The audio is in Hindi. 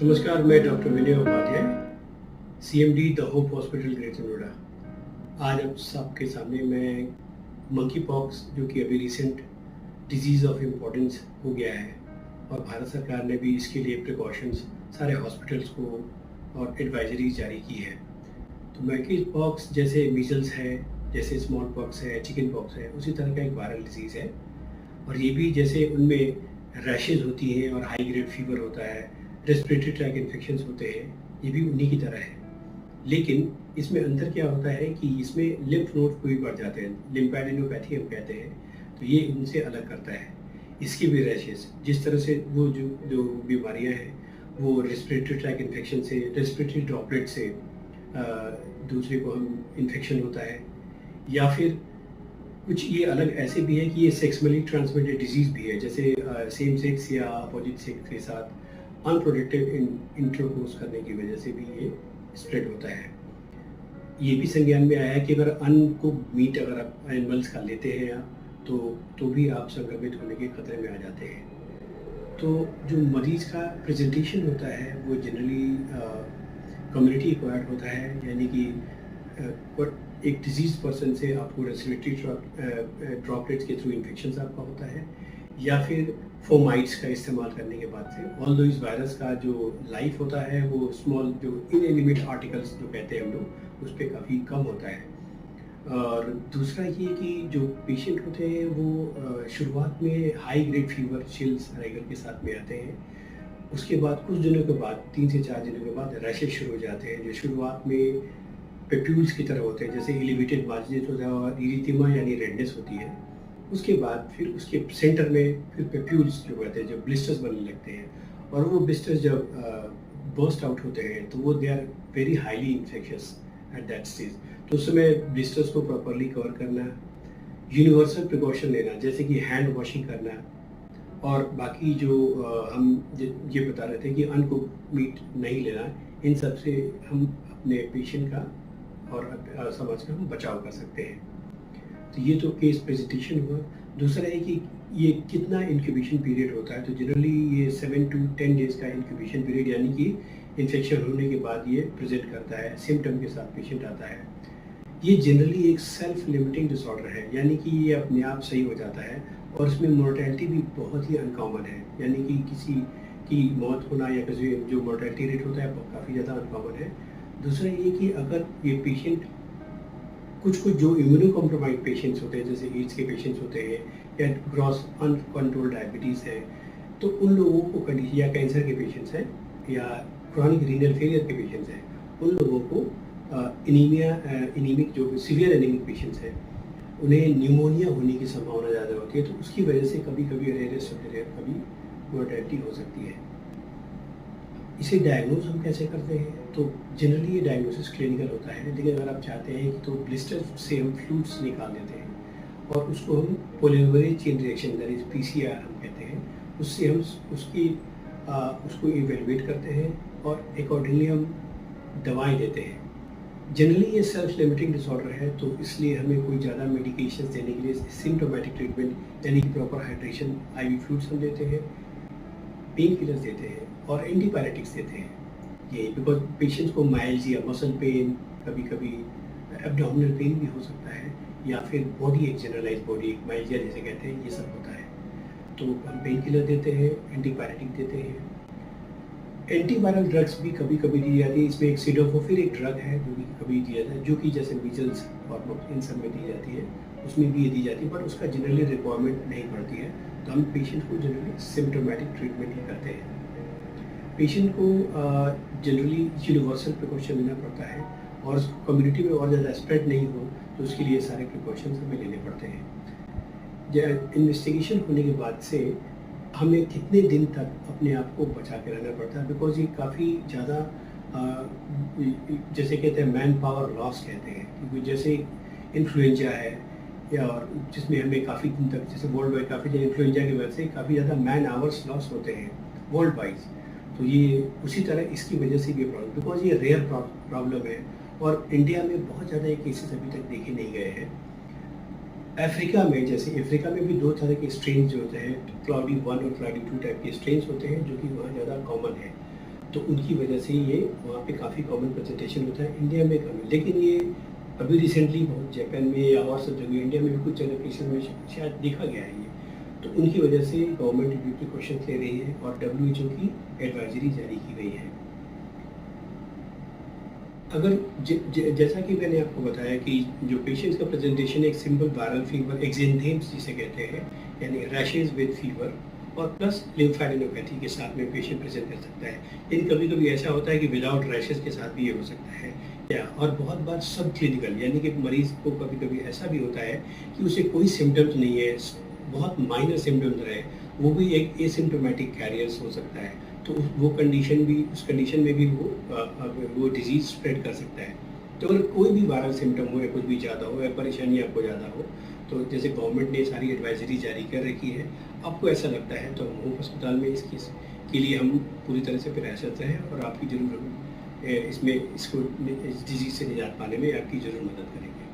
नमस्कार, मैं doctor Vinay Upadhyay, CMD the Hope hospital Greater Noida. आज आप सबके सामने मैं मंकी पॉक्स जो कि अभी रिसेंट डिजीज़ ऑफ इम्पोर्टेंस हो गया है और भारत सरकार ने भी इसके लिए प्रिकॉशंस सारे हॉस्पिटल्स को और एडवाइजरी जारी की है। तो मंकी पॉक्स जैसे मीजल्स है, जैसे स्मॉल पॉक्स है, चिकन पॉक्स है, उसी तरह का एक वायरल डिजीज़ है और ये भी जैसे उनमें रैशेज़ होती हैं और हाई ग्रेड फीवर होता है, रेस्पिरेटरी ट्रैक इन्फेक्शंस होते हैं, ये भी उन्हीं की तरह है। लेकिन इसमें अंतर क्या होता है कि इसमें लिम्फ नोड्स भी बढ़ जाते हैं, लिम्फेडेनोपैथी हम कहते हैं, तो ये उनसे अलग करता है। इसकी भी रैशेज़ जिस तरह से वो जो जो बीमारियाँ हैं, वो रेस्पिरेटरी ट्रैक इन्फेक्शन से, रेस्पिरेटरी ड्रॉपलेट से दूसरे को हम इन्फेक्शन होता है या फिर कुछ ये अलग ऐसे भी है कि ये सेक्सुअली ट्रांसमिटेड डिजीज़ भी है, जैसे सेम सेक्स या अपोजिट सेक्स के साथ अनप्रोटेक्टिव इंटरकोर्स करने की वजह से भी ये स्प्रेड होता है। ये भी संज्ञान में आया है कि अगर अनकुक्ड मीट अगर आप एनिमल्स का लेते हैं आप तो भी आप संक्रमित होने के खतरे में आ जाते हैं। तो जो मरीज़ का प्रेजेंटेशन होता है वो जनरली कम्युनिटी एक्वायर्ड होता है, यानी कि एक डिजीज़ पर्सन से आपको रेस्पिरेटरी ड्रॉपलेट्स के थ्रू इन्फेक्शन आपका होता है या फिर फोमाइट्स का इस्तेमाल करने के बाद से। ऑल्दो इस वायरस का जो लाइफ होता है वो स्मॉल जो इनएनिमेट आर्टिकल्स जो कहते हैं हम लोग, उस पर काफ़ी कम होता है। और दूसरा ये कि जो पेशेंट होते हैं वो शुरुआत में high grade fever, chills, rigor के साथ में आते हैं। उसके बाद कुछ दिनों के बाद 3 से 4 दिनों के बाद रैशेज शुरू हो जाते हैं जो शुरुआत में पेप्यूल्स की तरह होते हैं, जैसे एलिवेटेड मार्जिन होता है और इरिथेमा यानी रेडनेस होती है। उसके बाद फिर उसके सेंटर में फिर पेप्यूल्स जो कहते हैं, जो ब्लिस्टर्स बनने लगते हैं और वो ब्लिस्टर्स जब बर्स्ट आउट होते हैं तो वो they are very highly infectious at that stage. तो उस समय ब्लिस्टर्स को प्रॉपरली कवर करना, यूनिवर्सल प्रिकॉशन लेना जैसे कि हैंड वॉशिंग करना और बाकी जो हम ये बता रहे थे कि अनकुक्ड मीट नहीं लेना, इन सब से हम अपने पेशेंट का और समाज का हम बचाव कर सकते हैं। तो ये तो केस प्रेजेंटेशन हुआ। दूसरा है कि ये कितना इंक्यूबेशन पीरियड होता है, तो जनरली ये 7 to 10 डेज़ का इंक्यूबेशन पीरियड, यानी कि इन्फेक्शन होने के बाद ये प्रेजेंट करता है, सिम्टम के साथ पेशेंट आता है। ये जनरली एक सेल्फ लिमिटिंग डिसऑर्डर है, यानी कि ये अपने आप सही हो जाता है और इसमें मोर्टेलिटी भी बहुत ही अनकॉमन है, यानी कि किसी की मौत होना या किसी जो मोर्टेलिटी रेट होता है काफ़ी ज़्यादा अनकॉमन है। दूसरा ये कि अगर ये पेशेंट कुछ जो इम्यूनो कॉम्प्रोमाइज पेशेंट्स होते हैं, जैसे एड्स के पेशेंट्स होते हैं या ग्रॉस अनकंट्रोल्ड डायबिटीज़ है, तो उन लोगों को कंडीशन, या कैंसर के पेशेंट्स हैं या क्रॉनिक रीनल फेलियर के पेशेंट्स हैं, उन लोगों को एनीमिक जो सीवियर एनीमिक पेशेंट्स हैं, उन्हें न्यूमोनिया होने की संभावना ज़्यादा होती है, तो उसकी वजह से कभी कभी कभी मोर्टेलिटी हो सकती है। इसे डायग्नोज हम कैसे करते हैं, तो जनरली ये डायग्नोसिस क्लिनिकल होता है, लेकिन अगर आप चाहते हैं कि तो ब्लिस्टर से हम फ्लूइड्स निकाल देते हैं और उसको हम polymerase chain reaction that is PCR हम कहते हैं, उससे हम उसको इवेलुएट करते हैं और अकॉर्डिंगली हम दवाएं देते हैं। जनरली ये सेल्फ लिमिटिंग डिसऑर्डर है, तो इसलिए हमें कोई ज़्यादा मेडिकेशन देने के लिए सिम्टोमेटिक ट्रीटमेंट यानी कि प्रॉपर हाइड्रेशन, आईवी फ्लूइड्स हम देते हैं, पेन किलर्स देते हैं और एंटीबायोटिक्स देते हैं। ये बिकॉज पेशेंट्स को माइल्जिया, मसल पेन, कभी कभी एब्डोमिनल पेन भी हो सकता है या फिर बॉडी एक जनरलाइज बॉडी एक माइल्जिया जैसे कहते हैं, ये सब होता है। तो हम पेन किलर देते हैं, एंटीबायोटिक देते हैं। एंटीवायरल ड्रग्स भी कभी कभी दी जाती है। इसमें एक सिडोफोफिर एक ड्रग है जो कि कभी दिया जाता है, जो कि जैसे मीजल्स और इन सब में दी जाती है, उसमें भी ये दी जाती है, बट उसका जनरली रिक्वायरमेंट नहीं पड़ती है। तो हम पेशेंट को जनरली सिम्टोमेटिक ट्रीटमेंट ही करते हैं। पेशेंट को जनरली यूनिवर्सल प्रिकॉशन लेना पड़ता है और कम्युनिटी में और ज़्यादा स्प्रेड नहीं हो, तो उसके लिए सारे प्रिकॉशंस हमें लेने पड़ते हैं। इन्वेस्टिगेशन होने के बाद से हमें कितने दिन तक अपने आप को बचा के रहना पड़ता है, बिकॉज ये काफ़ी ज़्यादा जैसे कहते हैं मैन पावर लॉस कहते हैं, क्योंकि जैसे इन्फ्लुएंजा है या और जिसमें हमें काफ़ी दिन तक, जैसे वर्ल्ड वाइड काफ़ी ज़्यादा इन्फ्लुएंजा की वजह से काफ़ी ज़्यादा मैन आवर्स लॉस होते हैं वर्ल्ड वाइज। तो ये उसी तरह इसकी वजह से भी प्रॉब्लम, बिकॉज ये रेयर प्रॉब्लम है और इंडिया में बहुत ज़्यादा ये केसेस अभी तक देखे नहीं गए हैं। अफ्रीका में, जैसे अफ्रीका में भी 2 तरह के स्ट्रेन जो होते हैं, क्लाउडी 1 और क्लाउडी 2 टाइप के स्ट्रेन होते हैं जो कि वहाँ ज़्यादा कॉमन है। तो उनकी वजह से ये वहाँ पे काफ़ी कॉमन प्रेजेंटेशन होता है, इंडिया में कम है। लेकिन ये अभी रिसेंटली बहुत जापान में या और सब जगह, इंडिया में भी कुछ जगह केसेस में शायद देखा गया है ये। तो उनकी वजह से गवर्नमेंट भी प्रिकॉशन ले रही है और WHO की एडवाइजरी जारी की गई है। अगर जैसा कि मैंने आपको बताया कि जो पेशेंट्स का प्रेजेंटेशन एक सिंपल वायरल फीवर, एक्जेंथेम्स जिसे कहते हैं, यानी रैशेज विद फीवर और प्लस लिम्फेडेनोपैथी के साथ में पेशेंट प्रेजेंट कर सकता है। लेकिन कभी कभी ऐसा होता है कि विदाउट रैशेज के साथ भी ये हो सकता है या और बहुत बार सब क्लिनिकल, यानी कि मरीज को कभी कभी ऐसा भी होता है कि उसे कोई सिम्टम्स नहीं है, बहुत माइनर सिम्टम्स रहे, वो भी एक एसिम्टोमेटिक कैरियर्स हो सकता है। तो वो कंडीशन भी, उस कंडीशन में भी वो डिजीज़ स्प्रेड कर सकता है। तो अगर कोई भी वायरल सिम्टम हो या कुछ भी ज़्यादा हो या परेशानी आपको ज़्यादा हो, तो जैसे गवर्नमेंट ने सारी एडवाइजरी जारी कर रखी है, आपको ऐसा लगता है तो होम अस्पताल में इसकी के लिए हम पूरी तरह से प्रयासरत हैं और आपकी ज़रूर इसमें इस डिजीज़ से निजात पाने में आपकी ज़रूर मदद करेंगे।